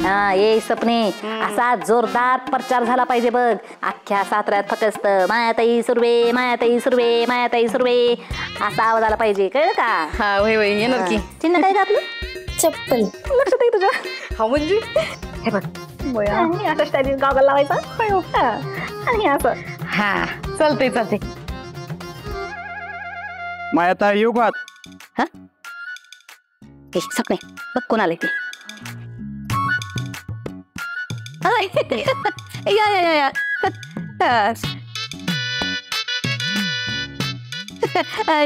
हा ये सपने असा जोरदार प्रचार झाला पाहिजे बघ अख्ख्या साताऱ्यात फक्त मायाताई सुर्वे मायाताई सुर्वे मायाताई सुर्वे असा आवाज आला पाहिजे कळलं का? हा वय वय येणार की. चिन्ह काय आपलं चप्पल. लक्षात आहे तुझ्या? हा म्हणजे हे बघ असं स्टाईल गावाला लावायचा आणि असं. हा चालतंय चालतंय. मायाताई येऊ का? हा हे सपने बघ कोण आले ते. या या या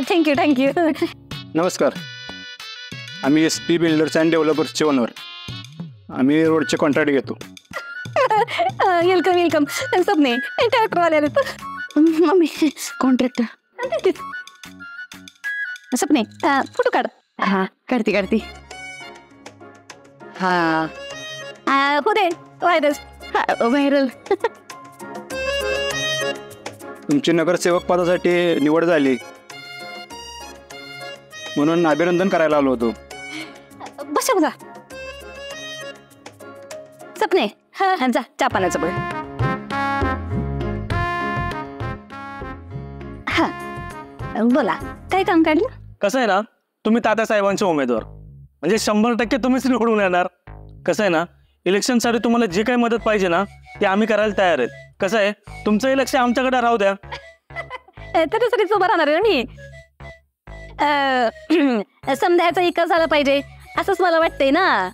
थँक्यू थँक्यू. नमस्कार, आम्ही SP बिल्डर्स अँड डेव्हलपर्सचे ओनर. आम्ही रोडचे कॉन्ट्रॅक्ट घेतो. Welcome welcome. सपने ट्रॅक्टर आले मम्मी कॉन्ट्रॅक्टर. सपने फोटो काढ. हा काढते काढते. हा हो दे व्हायरस व्हायरल. तुमची नगरसेवक पदासाठी निवड झाली म्हणून अभिनंदन करायला आलो होतो. बसा बघा सपने. जा चहा पाण्याचं बघ. हा बोला काय काम काढलं? कसं आहे ना, तुम्ही तात्यासाहेबांचे उमेदवार म्हणजे 100% तुम्हीच निवडून येणार. कसं आहे ना, इलेक्शनसाठी तुम्हाला जी काही मदत पाहिजे ना ती आम्ही करायला तयार आहेत. कसं आहे, तुमचंही लक्ष आमच्याकडे राहू द्या. त्याच्यासाठीच उभं राहणार आहे ना मी. समजायचा विकास झाला पाहिजे असंच मला वाटतंय ना.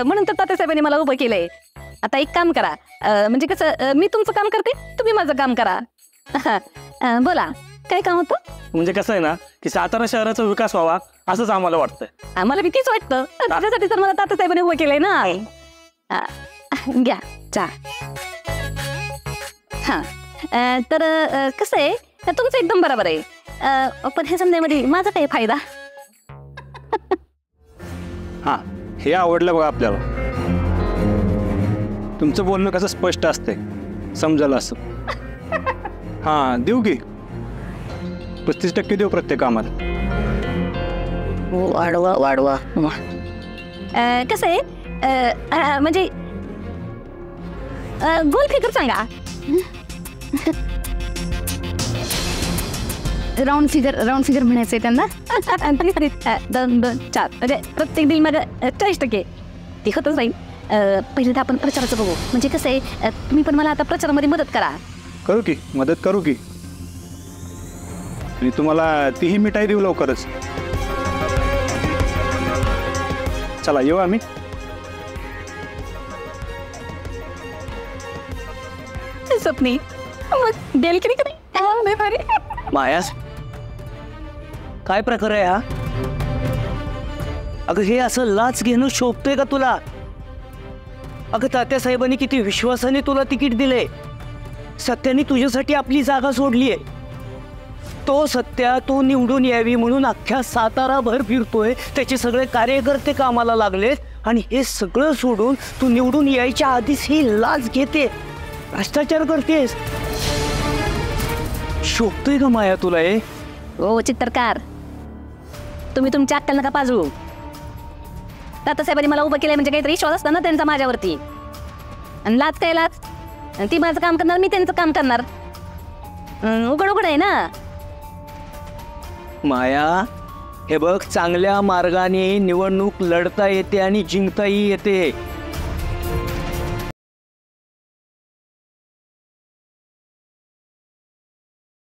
म्हणून तर तात्यासाहेबांनी मला उभं केलंय. आता एक काम करा, म्हणजे कसं मी तुमचं काम करते तुम्ही माझं काम करा. बोला काय काम होतं? म्हणजे कसं आहे ना की सातारा शहराचा विकास व्हावा असंच आम्हाला वाटतंय. मला भीतीच वाटतं. त्याच्यासाठी तर मला तात्यासाहेबांनी उभं केलंय ना. घ्या चहा. हा तर कसं आहे तुमचं एकदम बरोबर आहे. पण हे समजायमध्ये माझा काही फायदा? हां, हे आवडलं बघा आपल्याला. तुमचं बोलणं कसं स्पष्ट असतंय, समजलं असं. हां देऊ की 35% देऊ प्रत्येक कामाला. वाढवा वाढवा. कसं आहे म्हणजे गोल फिगर सांगा. राऊंड फिगर म्हणायचंय त्यांना. 2 2 4 म्हणजे प्रत्येक दिल माझं 40% ते होतच राहील. पहिले तर आपण प्रचाराचं बघू. म्हणजे कसं आहे तुम्ही पण मला आता प्रचारामध्ये मदत करा. करू की मदत करू की. आणि तुम्हाला तीही मिठाई देऊ लवकरच. चला येऊ आम्ही. स्वप्नी मग डेल किती कधी माया काय प्रकार आहे हा? अगं हे असं लाच घेणं शोभतोय का तुला? अगं तात्यासाहेबांनी किती विश्वासाने तुला तिकीट दिले. सत्याने तुझ्यासाठी आपली जागा सोडलीये. तो सत्या तो निवडून यावी म्हणून अख्ख्या साताराभर फिरतोय. त्याचे सगळे कार्यकर्ते कामाला लागलेत आणि हे सगळं सोडून तू निवडून यायच्या आधीच ही लाच घेते, भ्रष्टाचार करतेस. शोभतोय का माया तुला हे? हो चित्रकार, तुम्ही तुमच्या अक्कल नका पाजू. तात्यासाहेबांनी मला उभं केलंय म्हणजे काहीतरी विश्वास असता ना त्यांचा माझ्यावरती. आणि लाच काय लाच? ती माझं काम करणार मी त्यांचं काम करणार. उघड उघड आहे ना. माया हे बघ, चांगल्या मार्गाने निवडणूक लढता येते आणि जिंकताही येते.